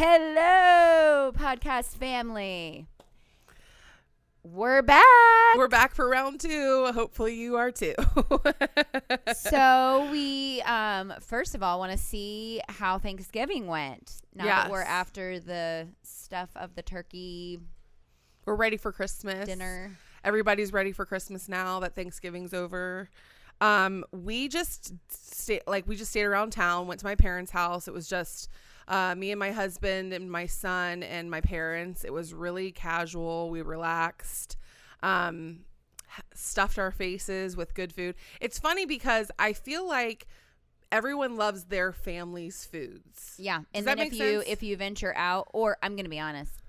Hello, podcast family. We're back. We're back for round 2. Hopefully you are too. So we, first of all, want to see how Thanksgiving went. Now that we're after the stuff of the turkey. We're ready for Christmas. Dinner. Everybody's ready for Christmas now that Thanksgiving's over. We just stayed around town, went to my parents' house. It was just me and my husband and my son and my parents. It was really casual. We relaxed, stuffed our faces with good food. It's funny because I feel like everyone loves their family's foods. Yeah. And then if you venture out, or I'm going to be honest,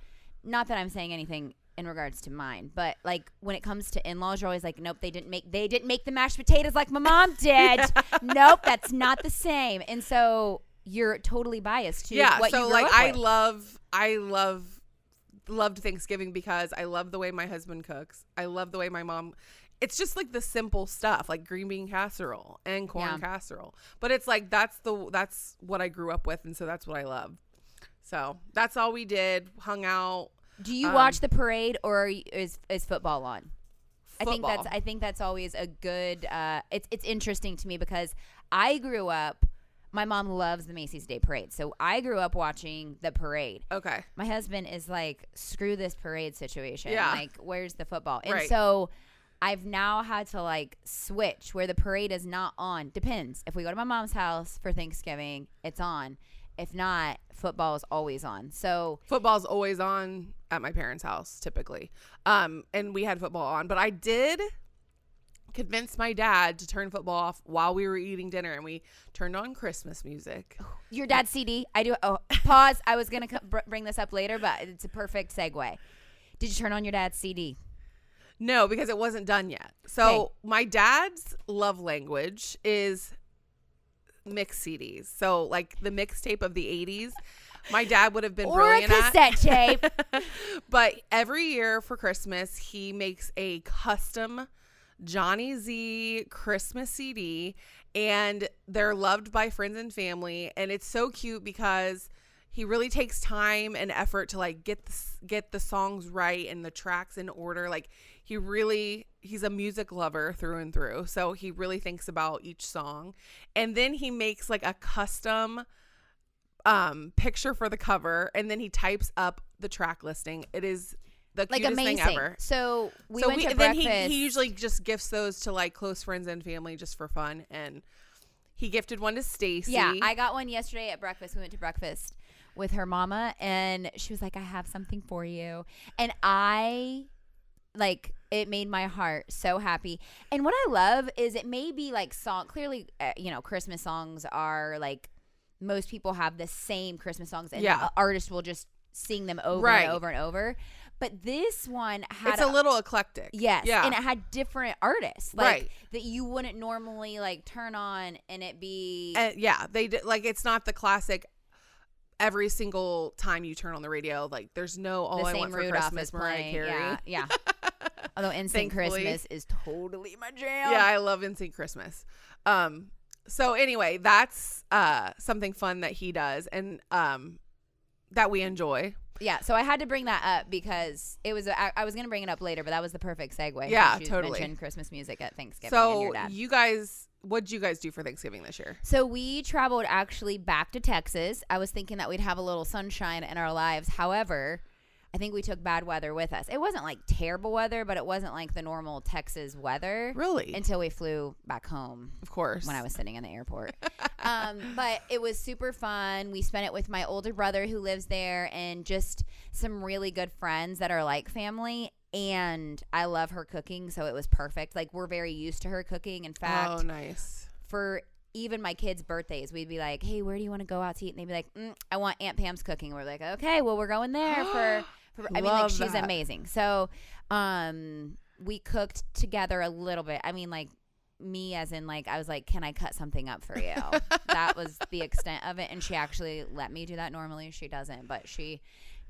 not that I'm saying anything in regards to mine, but like when it comes to in-laws, you're always like, nope, they didn't make the mashed potatoes like my mom did. Yeah. Nope, that's not the same. And so you're totally biased to what you grew up with. I loved Thanksgiving because I love the way my husband cooks. I love the way my mom. It's just like the simple stuff, like green bean casserole and corn casserole. But it's like that's what I grew up with, and so that's what I love. So that's all we did. Hung out. Do you watch the parade, or is football on? Football. I think that's always a good. It's interesting to me because I grew up. My mom loves the Macy's Day Parade, so I grew up watching the parade. Okay. My husband is like, screw this parade situation. Yeah. Like, where's the football? And right. so I've now had to like switch where the parade is not on. Depends. If we go to my mom's house for Thanksgiving, it's on. If not, football is always on. So football's always on at my parents' house typically. And we had football on, but I did convince my dad to turn football off while we were eating dinner, and we turned on Christmas music. Your dad's CD. I do. Oh, pause. I was going to bring this up later, but it's a perfect segue. Did you turn on your dad's CD? No, because it wasn't done yet. So my dad's love language is mix CDs. So like the mixtape of the 80s, my dad would have been brilliant at. Or a cassette tape. But every year for Christmas, he makes a custom Johnny Z Christmas CD, and they're loved by friends and family. And it's so cute because he really takes time and effort to like get the songs right and the tracks in order. Like he's a music lover through and through. So he really thinks about each song. And then he makes like a custom picture for the cover, and then he types up the track listing. It is the cutest thing ever. So we went to breakfast. Then he usually just gifts those to like close friends and family just for fun. And he gifted one to Stacy. Yeah, I got one yesterday at breakfast. We went to breakfast with her mama, and she was like, I have something for you. And it made my heart so happy. And what I love is it may be like clearly, Christmas songs are like, most people have the same Christmas songs, and artists will just sing them over and over and over. But this one had a little eclectic. Yes. Yeah. And it had different artists. Like that you wouldn't normally like turn on and it be. They did, like, it's not the classic every single time you turn on the radio. Like there's no All I Want for Christmas, Mariah Carey. Yeah. Although NSYNC Christmas is totally my jam. Yeah, I love NSYNC Christmas. So anyway, that's something fun that he does, and that we enjoy. Yeah, so I had to bring that up because it was. I was going to bring it up later, but that was the perfect segue. Yeah, you totally. Mentioned Christmas music at Thanksgiving. So and your dad. what did you guys do for Thanksgiving this year? So we traveled actually back to Texas. I was thinking that we'd have a little sunshine in our lives. However, I think we took bad weather with us. It wasn't like terrible weather, but it wasn't like the normal Texas weather. Really? Until we flew back home. Of course. When I was sitting in the airport. But it was super fun. We spent it with my older brother who lives there and just some really good friends that are like family. And I love her cooking, so it was perfect. Like, we're very used to her cooking. In fact. Oh, nice. For even my kids' birthdays, we'd be like, hey, where do you want to go out to eat? And they'd be like, I want Aunt Pam's cooking. We're like, okay, well, we're going there for I mean, like, she's amazing. So we cooked together a little bit. I mean, like, me as in, like, I was like, can I cut something up for you? That was the extent of it. And she actually let me do that. Normally she doesn't, but she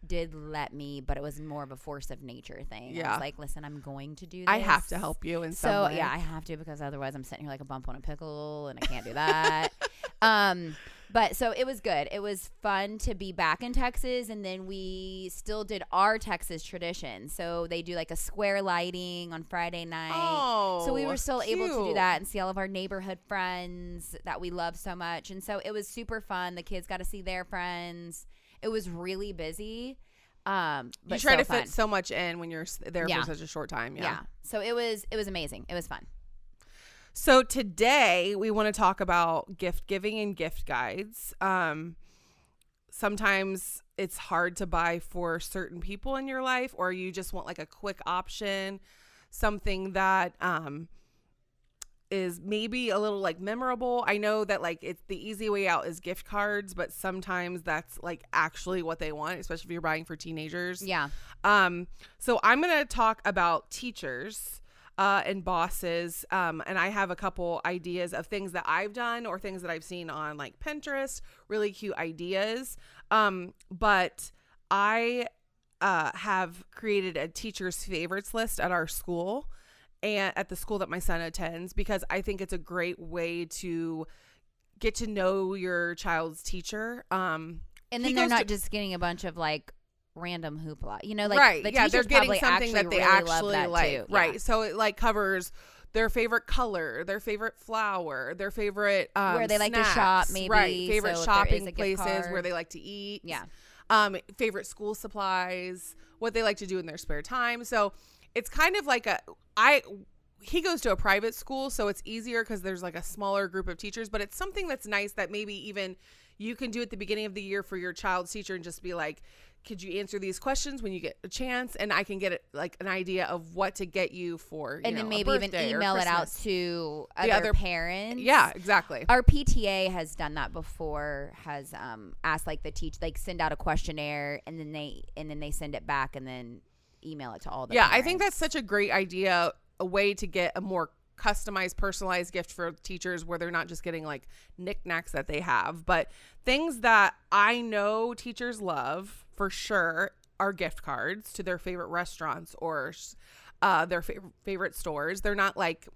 did let me, but it was more of a force of nature thing. Yeah. I was like, listen, I'm going to do this. I have to help you in some way. So, yeah, I have to, because otherwise I'm sitting here like a bump on a pickle, and I can't do that. But so it was good. It was fun to be back in Texas, and then we still did our Texas tradition. So they do like a square lighting on Friday night. Oh, so we were still able to do cute. that and see all of our neighborhood friends that we love so much. And so it was super fun. The kids got to see their friends. It was really busy. But you try to fun. fit so much in when you're there for such a short time. Yeah. So it was amazing. It was fun. So today we want to talk about gift giving and gift guides. Sometimes it's hard to buy for certain people in your life, or you just want like a quick option, something that is maybe a little like memorable. I know that like it's the easy way out is gift cards, but sometimes that's like actually what they want, especially if you're buying for teenagers. Yeah. So I'm going to talk about teachers and bosses. And I have a couple ideas of things that I've done or things that I've seen on like Pinterest, really cute ideas. But I have created a teacher's favorites list at our school and at the school that my son attends, because I think it's a great way to get to know your child's teacher. And then they're not just getting a bunch of like random hoopla, you know, like right. the Yeah, teachers they're getting probably something that they really actually love that like. too. Right. Yeah. So it like covers their favorite color, their favorite flower, their favorite where they like to snacks, shop, maybe. right? Favorite So if there is shopping a gift places card. where they like to eat. Yeah. Favorite school supplies, what they like to do in their spare time. So it's kind of like he goes to a private school, so it's easier because there's like a smaller group of teachers, but it's something that's nice that maybe even you can do at the beginning of the year for your child's teacher and just be like, could you answer these questions when you get a chance? And I can get like an idea of what to get you for, and then maybe even email it out to other parents. Yeah, exactly. Our PTA has done that before, has asked like send out a questionnaire, and then they send it back and then email it to all the parents. I think that's such a great idea, a way to get a more customized, personalized gift for teachers where they're not just getting like knickknacks that they have, but things that I know teachers love for sure are gift cards to their favorite restaurants or their favorite stores. They're not like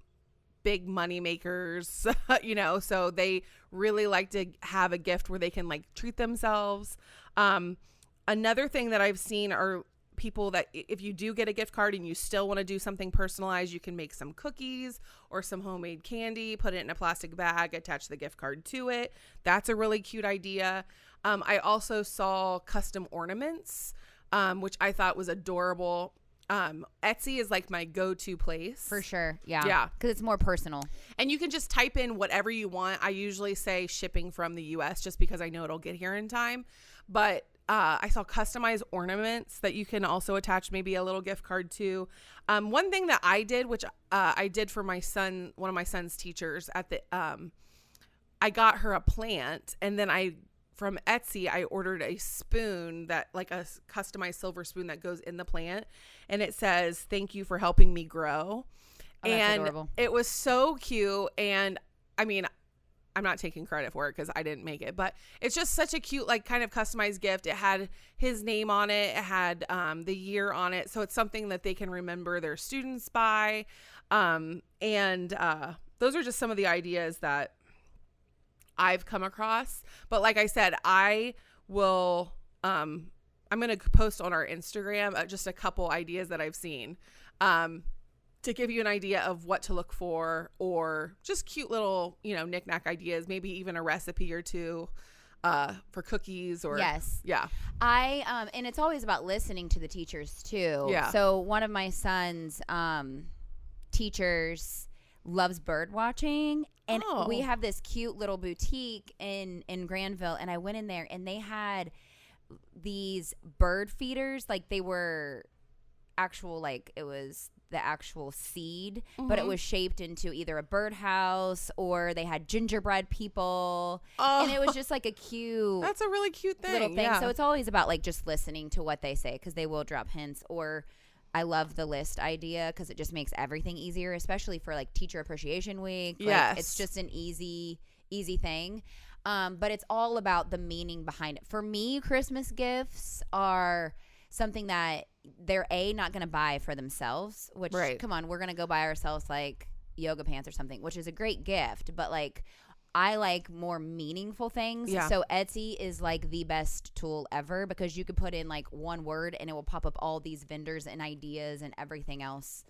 big money makers, you know, so they really like to have a gift where they can like treat themselves. Another thing that I've seen are people that if you do get a gift card and you still want to do something personalized, you can make some cookies or some homemade candy, put it in a plastic bag, attach the gift card to it. That's a really cute idea. I also saw custom ornaments, which I thought was adorable. Etsy is like my go-to place. For sure. Yeah. Yeah. Because it's more personal. And you can just type in whatever you want. I usually say shipping from the US just because I know it'll get here in time. But I saw customized ornaments that you can also attach maybe a little gift card to. One thing that I did, which I did for my son, one of my son's teachers at the, I got her a plant, and then from Etsy, I ordered a spoon that like a customized silver spoon that goes in the plant, and it says, "Thank you for helping me grow." Oh, that's and adorable. It was so cute. And I mean, I'm not taking credit for it because I didn't make it, but it's just such a cute, like kind of customized gift. It had his name on it. It had the year on it. So it's something that they can remember their students by. And those are just some of the ideas that I've come across. But like I said, I will, I'm going to post on our Instagram just a couple ideas that I've seen. To give you an idea of what to look for, or just cute little, you know, knickknack ideas, maybe even a recipe or two for cookies or. Yes. Yeah. And it's always about listening to the teachers too. Yeah. So one of my son's teachers loves bird watching, and we have this cute little boutique in Granville, and I went in there and they had these bird feeders, like they were actual, like it was the actual seed, but it was shaped into either a birdhouse, or they had gingerbread people, and it was just like a cute, that's a really cute thing, little thing. Yeah. So it's always about like just listening to what they say, because they will drop hints. Or I love the list idea because it just makes everything easier, especially for like Teacher Appreciation Week. Like, Yes. it's just an easy thing. But it's all about the meaning behind it. For me, Christmas gifts are something that they're not going to buy for themselves, which, right. Come on, we're going to go buy ourselves like yoga pants or something, which is a great gift. But like I like more meaningful things. Yeah. So Etsy is like the best tool ever because you could put in like one word and it will pop up all these vendors and ideas and everything else.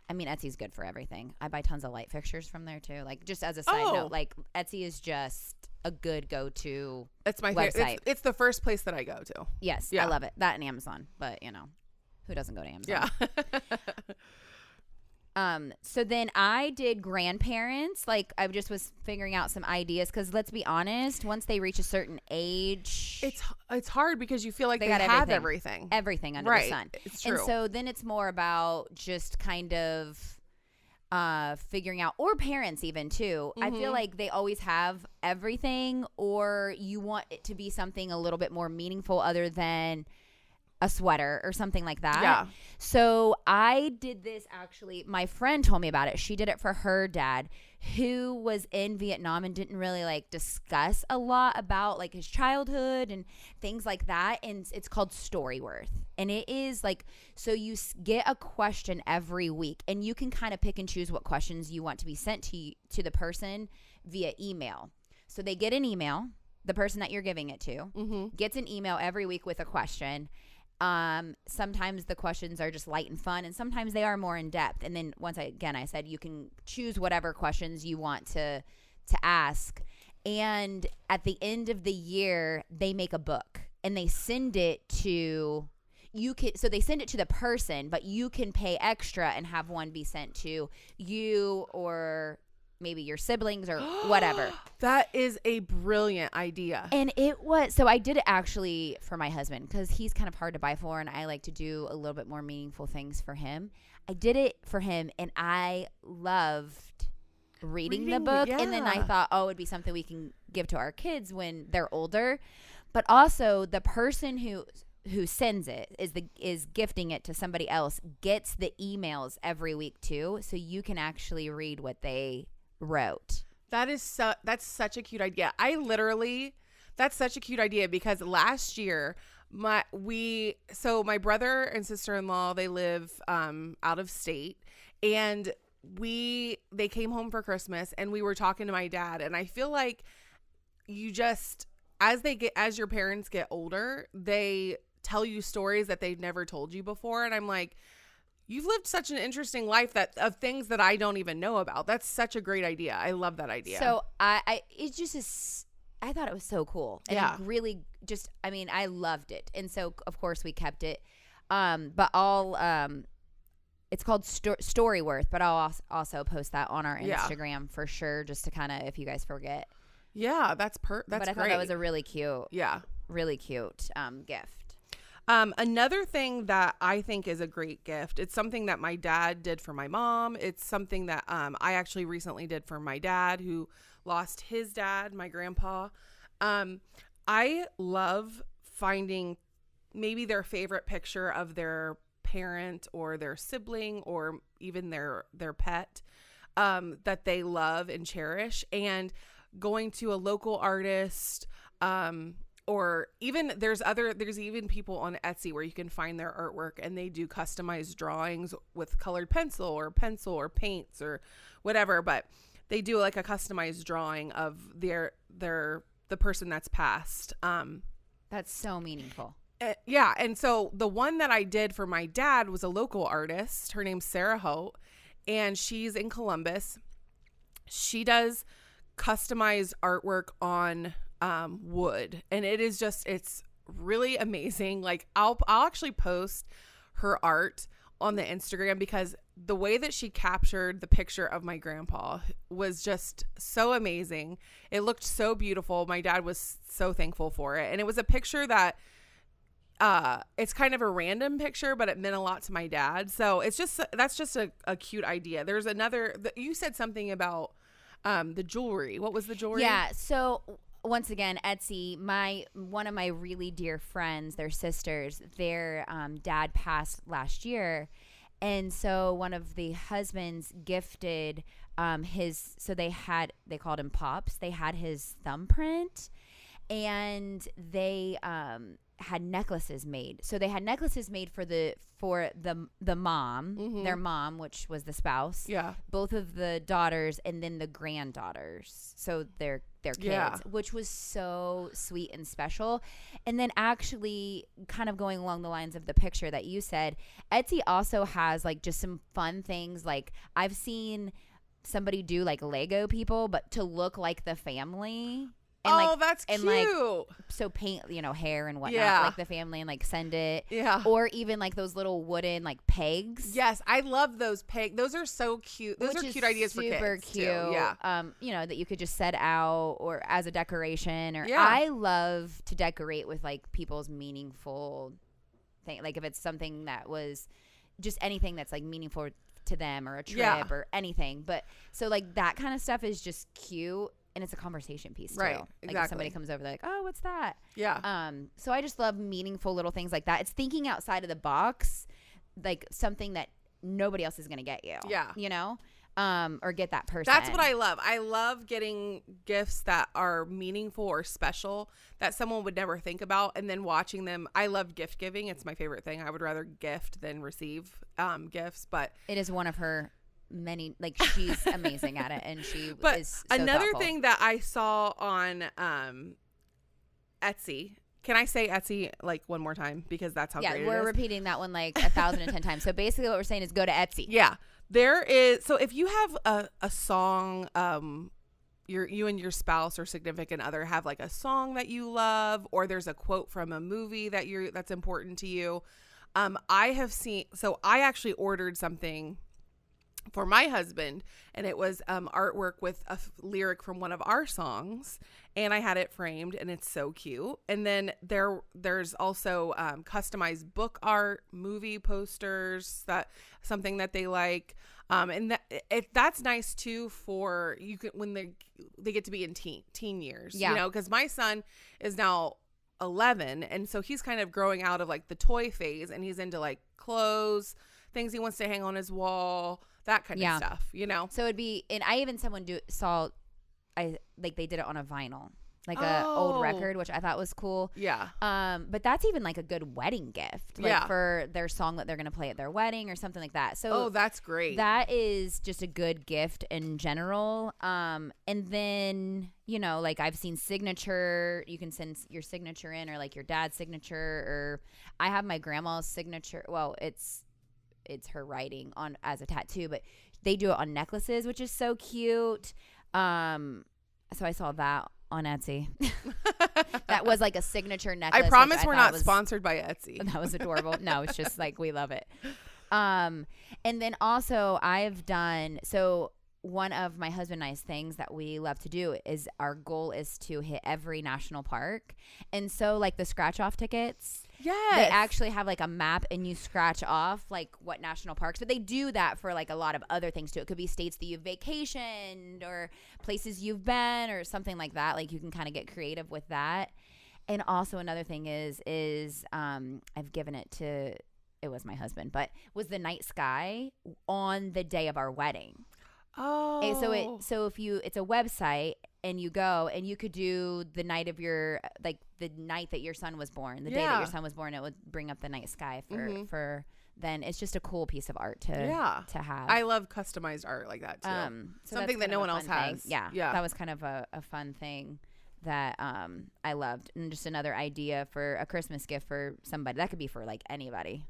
I mean, Etsy's good for everything. I buy tons of light fixtures from there too. Like, just as a side note, like Etsy is just a good go-to. It's my website. favorite. It's the first place that I go to. Yes, yeah. I love it. That and Amazon, but who doesn't go to Amazon? Yeah. So then I did grandparents. Like, I just was figuring out some ideas because let's be honest, once they reach a certain age, it's hard because you feel like they got have everything under the sun. It's true. And so then it's more about just kind of figuring out, or parents even too. I feel like they always have everything, or you want it to be something a little bit more meaningful other than a sweater or something like that. Yeah. So I did this, actually. My friend told me about it. She did it for her dad, who was in Vietnam and didn't really like discuss a lot about like his childhood and things like that. And it's called Storyworth. And it is like, so you get a question every week and you can kind of pick and choose what questions you want to be sent to the person via email. So they get an email. The person that you're giving it to gets an email every week with a question. Sometimes the questions are just light and fun, and sometimes they are more in depth. And then I said you can choose whatever questions you want to ask. And at the end of the year, they make a book and they send it to so they send it to the person, but you can pay extra and have one be sent to you or maybe your siblings or whatever. That is a brilliant idea. And so I did it actually for my husband because he's kind of hard to buy for and I like to do a little bit more meaningful things for him. I did it for him and I loved reading the book. Yeah. And then I thought, it'd be something we can give to our kids when they're older. But also the person who sends it is gifting it to somebody else gets the emails every week too. So you can actually read what they wrote. That's such a cute idea. That's such a cute idea because last year my brother and sister-in-law, they live out of state, and they came home for Christmas and we were talking to my dad, and I feel like you just as your parents get older, they tell you stories that they've never told you before, and I'm like, you've lived such an interesting life of things that I don't even know about. That's such a great idea. I love that idea. So I thought it was so cool. And it really I loved it. And so of course we kept it. But it's called Storyworth, but I'll also post that on our Instagram for sure, just to kind of, if you guys forget. Yeah, that's great. But I thought that was a really cute, gift. Another thing that I think is a great gift, it's something that my dad did for my mom. It's something that I actually recently did for my dad who lost his dad, my grandpa. I love finding maybe their favorite picture of their parent or their sibling or even their pet that they love and cherish, and going to a local artist, or even there's even people on Etsy where you can find their artwork and they do customized drawings with colored pencil or paints or whatever, but they do like a customized drawing of the person that's passed. That's so meaningful. Yeah. And so the one that I did for my dad was a local artist. Her name's Sarah Holt, and she's in Columbus. She does customized artwork on wood, and it's really amazing. Like I'll actually post her art on the Instagram because the way that she captured the picture of my grandpa was just so amazing. It looked so beautiful. My dad was so thankful for it, and it was a picture that it's kind of a random picture, but it meant a lot to my dad. So that's just a cute idea. There's you said something about the jewelry. What was the jewelry? Yeah. So once again, Etsy, one of my really dear friends, their sisters, their dad passed last year. And so one of the husbands gifted they called him Pops. They had his thumbprint, and they had necklaces made. So they had necklaces made for the mom, their mom, which was the spouse. Yeah. Both of the daughters and then the granddaughters. So their kids, which was so sweet and special. And then actually kind of going along the lines of the picture that you said, Etsy also has like just some fun things. Like I've seen somebody do like Lego people, but to look like the family. And that's cute. And like, so paint, hair and whatnot, like the family, and like send it. Yeah. Or even like those little wooden like pegs. Yes, I love those pegs. Those are so cute. Those are cute ideas for kids. Super cute. Too. Yeah. That you could just set out or as a decoration. Or I love to decorate with like people's meaningful thing. Like if it's something that was just anything that's like meaningful to them, or a trip or anything. But so like that kind of stuff is just cute. And it's a conversation piece, too. Right, Like exactly. if somebody comes over, they're like, oh, what's that? Yeah. So I just love meaningful little things like that. It's thinking outside of the box, like something that nobody else is going to get you. Yeah. Or get that person. That's what I love. I love getting gifts that are meaningful or special that someone would never think about, and then watching them. I love gift giving. It's my favorite thing. I would rather gift than receive gifts. But it is one of her many, like she's amazing at it, and is so another thoughtful. thing that I saw on Etsy. Can I say Etsy like one more time, because that's how great it is? Yeah, we're repeating that one like 1,010 times. So basically what we're saying is go to Etsy. Yeah. There is, so if you have a song, you and your spouse or significant other have like a song that you love, or there's a quote from a movie that's important to you. I actually ordered something for my husband, and it was artwork with a lyric from one of our songs, and I had it framed, and it's so cute. And then there's also customized book art, movie posters, something that they like, and that's nice too for you can when they get to be in teen years, because my son is now 11, and so he's kind of growing out of like the toy phase, and he's into like clothes, things he wants to hang on his wall, that kind of stuff, So it'd be, and I even they did it on a vinyl, like a old record, which I thought was cool. Yeah. But that's even like a good wedding gift, like for their song that they're going to play at their wedding or something like that. So that's great. That is just a good gift in general. And then, like I've seen signature, you can send your signature in, or like your dad's signature, or I have my grandma's signature. Well, it's her writing on as a tattoo, but they do it on necklaces, which is so cute. So I saw that on Etsy. That was like a signature necklace. I promise we're not sponsored by Etsy. That was adorable. No, it's just like, we love it. And then also one of my husband and I's things that we love to do is our goal is to hit every national park. And so like the scratch off tickets, they actually have like a map, and you scratch off like what national parks, but they do that for like a lot of other things too. It could be states that you've vacationed, or places you've been, or something like that. Like you can kind of get creative with that. And also another thing is I've given it to, it was my husband, but was the night sky on the day of our wedding. Oh. So if it's a website, and you go, and you could do the night of your, like the night that your son was born, the day that your son was born, it would bring up the night sky for then. It's just a cool piece of art to have. I love customized art like that too. So something that no one else has. Yeah. That was kind of a fun thing that I loved, and just another idea for a Christmas gift for somebody. That could be for like anybody.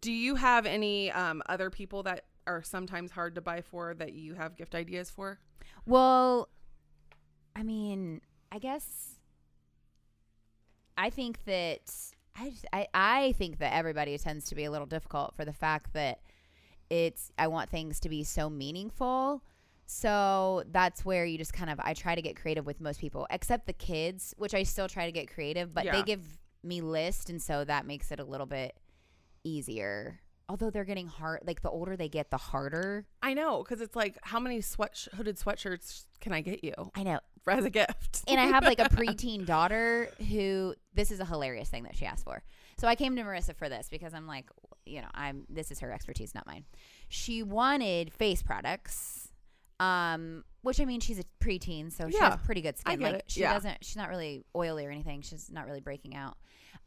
Do you have any other people that are sometimes hard to buy for that you have gift ideas for? Well, I mean, I guess I think that I think that everybody tends to be a little difficult for the fact that I want things to be so meaningful. So that's where you just I try to get creative with most people, except the kids, which I still try to get creative, but they give me lists, and so that makes it a little bit easier. Although they're getting hard, like the older they get, the harder. I know, because it's like, how many hooded sweatshirts can I get you? I know. As a gift. And I have like a preteen daughter who, this is a hilarious thing that she asked for. So I came to Marissa for this because I'm like, this is her expertise, not mine. She wanted face products, which, I mean, she's a preteen, so she has pretty good skin. I get it. She's not really oily or anything. She's not really breaking out.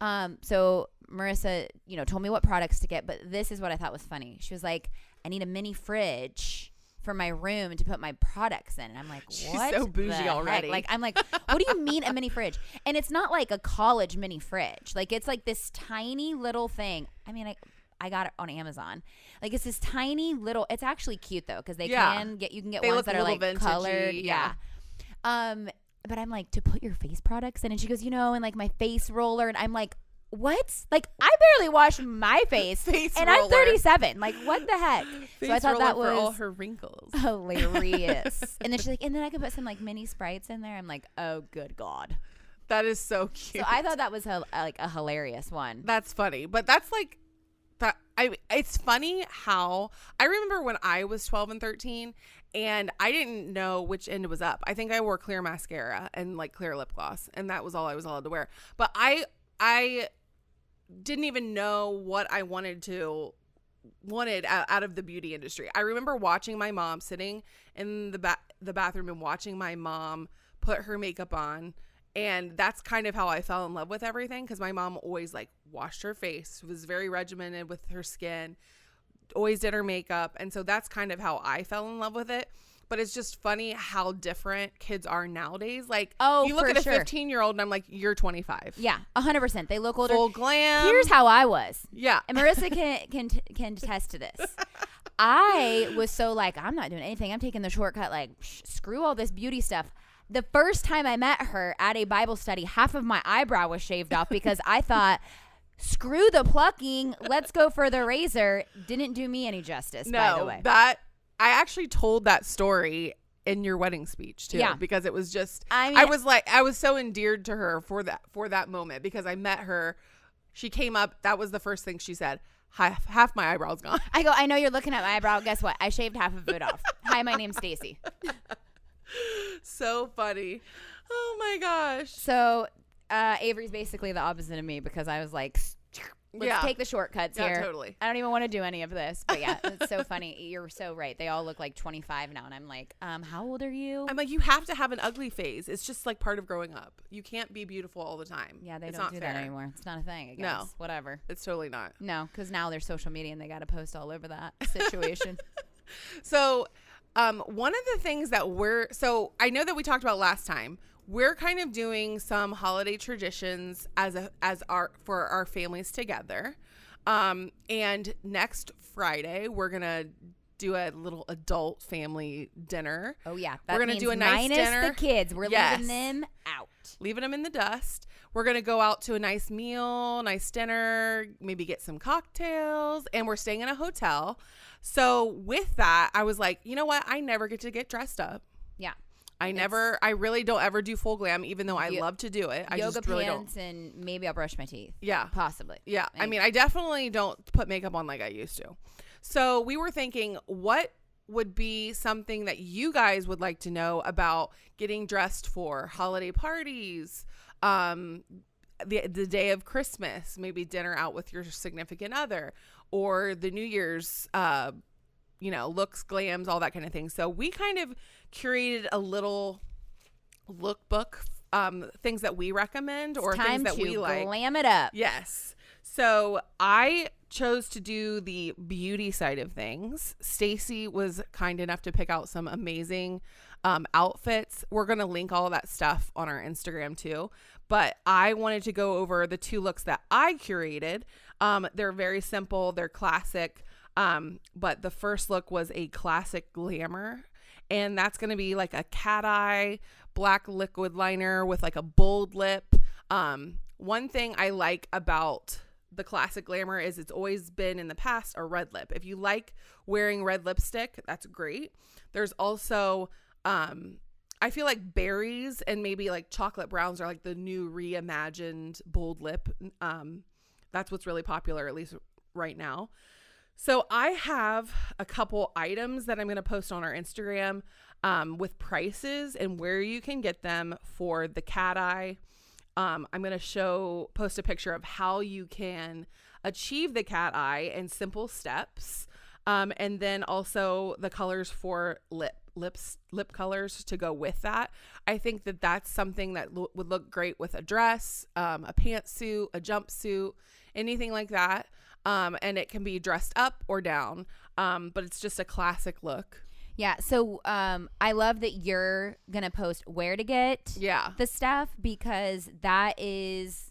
So Marissa, told me what products to get, but this is what I thought was funny. She was like, I need a mini fridge for my room to put my products in. And I'm like, what? She's so bougie already. Like, I'm like, what do you mean a mini fridge? And it's not like a college mini fridge. Like, it's like this tiny little thing. I mean, I got it on Amazon. Like, it's this tiny little, it's actually cute though, because you can get they ones that are like vintagey, colored. Yeah. But I'm like, to put your face products in, and she goes, and like my face roller, and I'm like, what? Like, I barely wash my face and roller. I'm 37. Like, what the heck? Face so I thought that was for all her wrinkles. Hilarious. And then she's like, and then I could put some like mini Sprites in there. I'm like, oh, good God. That is so cute. So I thought that was like a hilarious one. That's funny, but that's like that. It's funny how I remember when I was 12 and 13, and I didn't know which end was up. I think I wore clear mascara and like clear lip gloss, and that was all I was allowed to wear. But I didn't even know what I wanted out of the beauty industry. I remember watching my mom sitting in the bathroom and watching my mom put her makeup on, and that's kind of how I fell in love with everything, because my mom always like washed her face, was very regimented with her skin, always did her makeup, and so that's kind of how I fell in love with it. But it's just funny how different kids are nowadays. Like, you look at a 15-year-old and I'm like, you're 25. Yeah, 100%. They look older. Full glam. Here's how I was. Yeah. And Marissa can attest to this. I was so like, I'm not doing anything. I'm taking the shortcut. Like, screw all this beauty stuff. The first time I met her at a Bible study, half of my eyebrow was shaved off because I thought, screw the plucking. Let's go for the razor. Didn't do me any justice, by the way. I actually told that story in your wedding speech too, because it was just, I was so endeared to her for that moment, because I met her. She came up. That was the first thing she said. Half my eyebrow's gone. I go, I know you're looking at my eyebrow. Guess what? I shaved half of it off. Hi, my name's Stacy. So funny. Oh my gosh. So Avery's basically the opposite of me, because I was like, let's take the shortcuts here. Totally. I don't even want to do any of this. But yeah, it's so funny. You're so right. They all look like 25 now. And I'm like, how old are you? I'm like, you have to have an ugly phase. It's just like part of growing up. You can't be beautiful all the time. Yeah, they don't do that anymore. It's not a thing, I guess. No. Whatever. It's totally not. No, because now there's social media and they got to post all over that situation. So one of the things that I know that we talked about last time, we're kind of doing some holiday traditions for our families together. And next Friday, we're going to do a little adult family dinner. Oh, yeah. We're going to do a nice dinner. Minus the kids. We're leaving them out. Leaving them in the dust. We're going to go out to a nice meal, nice dinner, maybe get some cocktails, and we're staying in a hotel. So with that, I was like, you know what? I never get to get dressed up. Yeah. I really don't ever do full glam, even though I love to do it. I yoga just really pants don't. And maybe I'll brush my teeth. Yeah. Possibly. Yeah. I mean, I definitely don't put makeup on like I used to. So we were thinking, what would be something that you guys would like to know about getting dressed for holiday parties, the day of Christmas, maybe dinner out with your significant other, or the New Year's, looks, glams, all that kind of thing. So we kind of curated a little lookbook, things that we recommend or things that we like. Glam it up. Yes. So I chose to do the beauty side of things. Stacy was kind enough to pick out some amazing outfits. We're going to link all of that stuff on our Instagram too. But I wanted to go over the 2 looks that I curated. They're very simple. They're classic. But the first look was a classic glamour. And that's going to be like a cat eye, black liquid liner with like a bold lip. One thing I like about the classic glamour is it's always been in the past a red lip. If you like wearing red lipstick, that's great. There's also, I feel like berries and maybe like chocolate browns are like the new reimagined bold lip. That's what's really popular, at least right now. So I have a couple items that I'm going to post on our Instagram with prices and where you can get them for the cat eye. I'm going to post a picture of how you can achieve the cat eye in simple steps. And then also the colors for lip colors to go with that. I think that that's something that would look great with a dress, a pantsuit, a jumpsuit, anything like that. And it can be dressed up or down, but it's just a classic look. Yeah, so I love that you're going to post where to get the stuff, because that is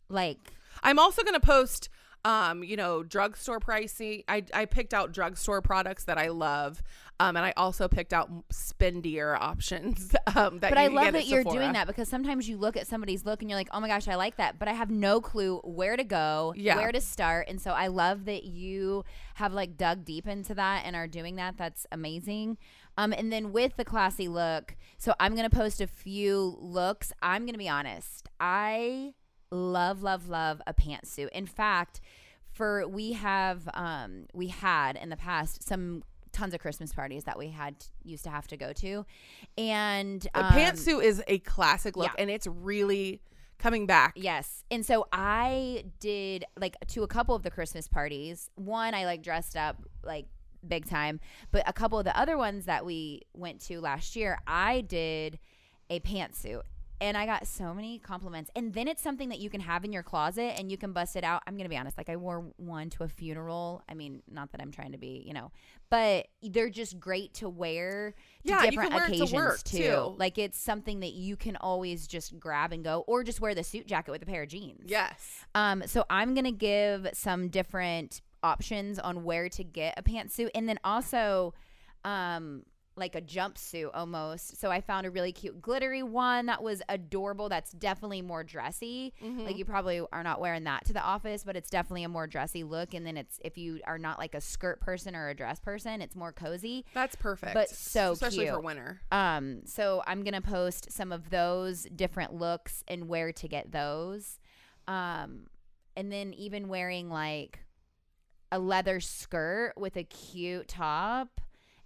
like... I'm also going to post, drugstore pricing. I picked out drugstore products that I love, and I also picked out spendier options But I love that you're doing that, because sometimes you look at somebody's look and you're like, oh my gosh, I like that, but I have no clue where to go, where to start. And so I love that you have like dug deep into that and are doing that. That's amazing. And then with the classy look, so I'm going to post a few looks. I'm going to be honest. I love a pantsuit. In fact, we had in the past tons of Christmas parties that we used to have to go to, and a pantsuit is a classic look, and it's really coming back. Yes. And so I did like to a couple of the Christmas parties. One, I like dressed up like big time, but a couple of the other ones that we went to last year, I did a pantsuit. And I got so many compliments. And then it's something that you can have in your closet and you can bust it out. I'm going to be honest. Like I wore one to a funeral. I mean, not that I'm trying to be, but they're just great to wear to different occasions too. Like it's something that you can always just grab and go, or just wear the suit jacket with a pair of jeans. Yes. So I'm going to give some different options on where to get a pantsuit. And then also, like a jumpsuit almost. So I found a really cute glittery one that was adorable. That's definitely more dressy. Mm-hmm. Like you probably are not wearing that to the office, but it's definitely a more dressy look. And then if you are not like a skirt person or a dress person, it's more cozy. That's perfect. But so especially cute. For winter. So I'm going to post some of those different looks and where to get those. And then even wearing like a leather skirt with a cute top.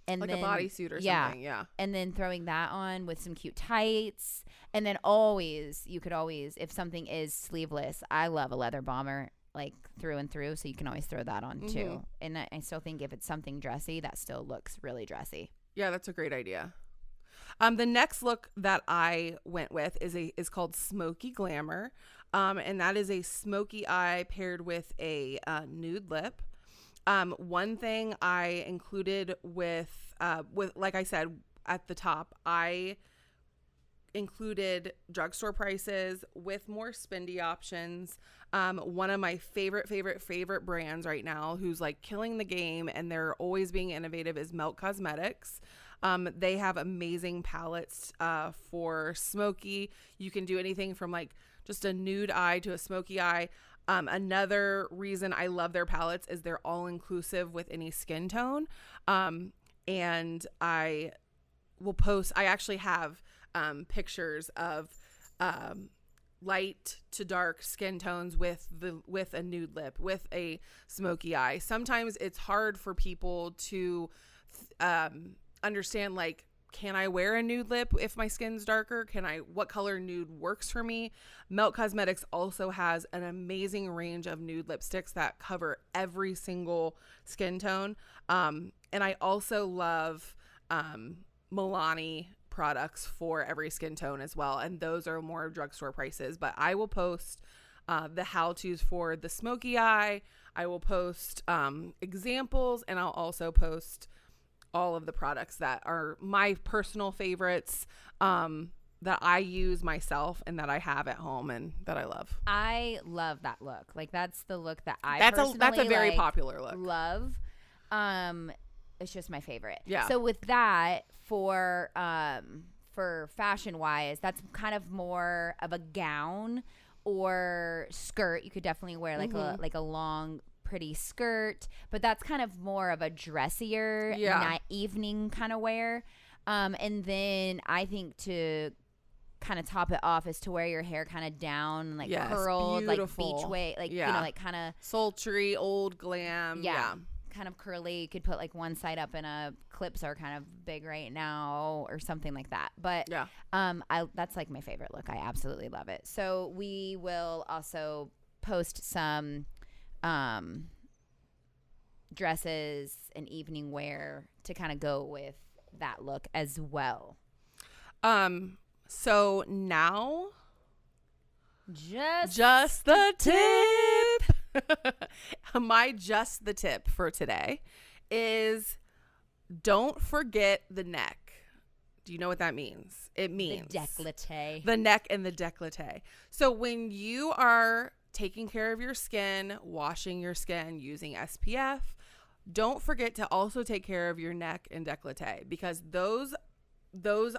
And like then, a bodysuit or something, yeah. And then throwing that on with some cute tights. And then you could always, if something is sleeveless, I love a leather bomber, like through and through. So you can always throw that on too. And I still think if it's something dressy, that still looks really dressy. Yeah, that's a great idea. The next look that I went with is called Smoky Glamour. And that is a smoky eye paired with a nude lip. One thing I included with like I said at the top, I included drugstore prices with more spendy options. One of my favorite brands right now, who's like killing the game and they're always being innovative, is Milk Cosmetics. They have amazing palettes for smoky. You can do anything from like just a nude eye to a smoky eye. Another reason I love their palettes is they're all inclusive with any skin tone. And I actually have pictures of light to dark skin tones with a nude lip, with a smoky eye. Sometimes it's hard for people to understand, like, can I wear a nude lip if my skin's darker? What color nude works for me? Milk Cosmetics also has an amazing range of nude lipsticks that cover every single skin tone. And I also love Milani products for every skin tone as well. And those are more drugstore prices, but I will post the how-tos for the smoky eye. I will post examples, and I'll also post all of the products that are my personal favorites that I use myself and that I have at home and that I love. I love that look. Like that's the look that that's a very popular look. Love. It's just my favorite. Yeah. So with that, for fashion wise, that's kind of more of a gown or skirt. You could definitely wear like a long pretty skirt, but that's kind of more of a dressier night evening kind of wear. And then I think to kind of top it off is to wear your hair kind of down, like curled, beautiful. Like beach way, like like kind of sultry, old glam. Yeah. Kind of curly. You could put like one side up, and clips are kind of big right now or something like that. But that's like my favorite look. I absolutely love it. So we will also post some dresses and evening wear to kind of go with that look as well. So now just the tip. My just the tip for today is don't forget the neck. Do you know what that means? It means the décolleté. The neck and the décolleté. So when you are taking care of your skin, washing your skin, using SPF, don't forget to also take care of your neck and décolleté, because those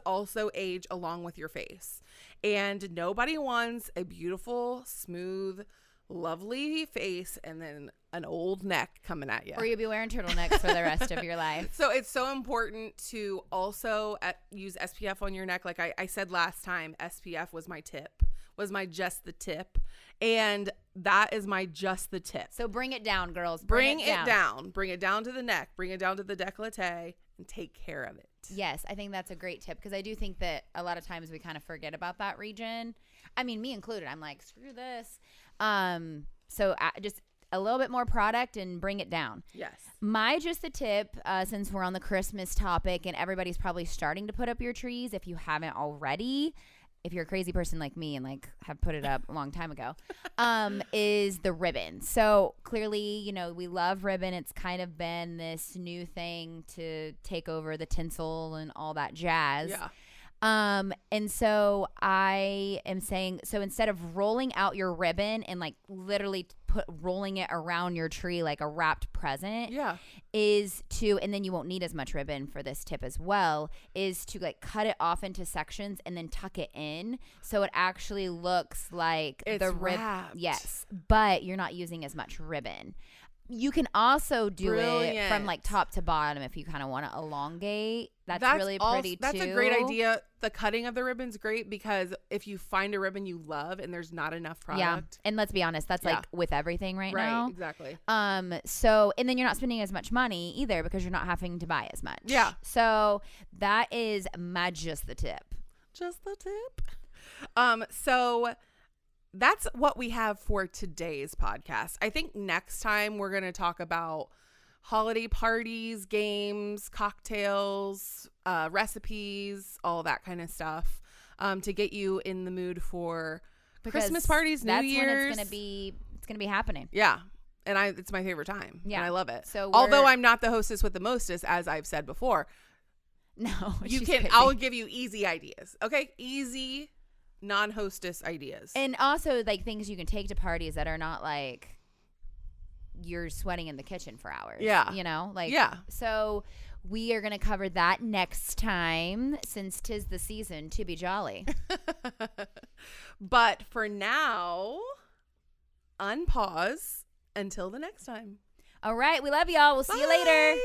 also age along with your face. And nobody wants a beautiful, smooth, lovely face and then an old neck coming at you. Or you'll be wearing turtlenecks for the rest of your life. So it's so important to also use SPF on your neck. Like I said last time, SPF was my tip, was my just the tip. And that is my just the tip. So bring it down, girls. Bring it down. Bring it down to the neck. Bring it down to the décolleté and take care of it. Yes, I think that's a great tip, because I do think that a lot of times we kind of forget about that region. I mean, me included. I'm like, screw this. So just a little bit more product and bring it down. Yes. My just the tip, since we're on the Christmas topic and everybody's probably starting to put up your trees, if you haven't already, if you're a crazy person like me and like have put it up a long time ago, is the ribbon. So clearly, you know, we love ribbon. It's kind of been this new thing to take over the tinsel and all that jazz. Yeah. And so I am saying, so instead of rolling out your ribbon and like literally rolling it around your tree like a wrapped present, is to, and then you won't need as much ribbon for this tip as well, is to like cut it off into sections and then tuck it in so it actually looks like it's the ribbon. wrapped. Yes, but you're not using as much ribbon. You can also do it from like top to bottom if you kind of want to elongate. That's really pretty too. That's a great idea. The cutting of the ribbon's great, because if you find a ribbon you love and there's not enough product. And let's be honest, that's like with everything right now. Right, exactly. So, and then you're not spending as much money either, because you're not having to buy as much. Yeah. So that is my just the tip. Just the tip. So that's what we have for today's podcast. I think next time we're going to talk about holiday parties, games, cocktails, recipes, all that kind of stuff, to get you in the mood for Christmas parties, New Year's. That's when it's going to be happening. Yeah. And it's my favorite time. Yeah. And I love it. So although I'm not the hostess with the mostest, as I've said before. No. I'll give you easy ideas. Okay? Easy non-hostess ideas. And also like things you can take to parties that are not like you're sweating in the kitchen for hours. Yeah. You know? Like, yeah. So we are going to cover that next time, since 'tis the season to be jolly. But for now, unpause until the next time. All right. We love y'all. We'll see you later.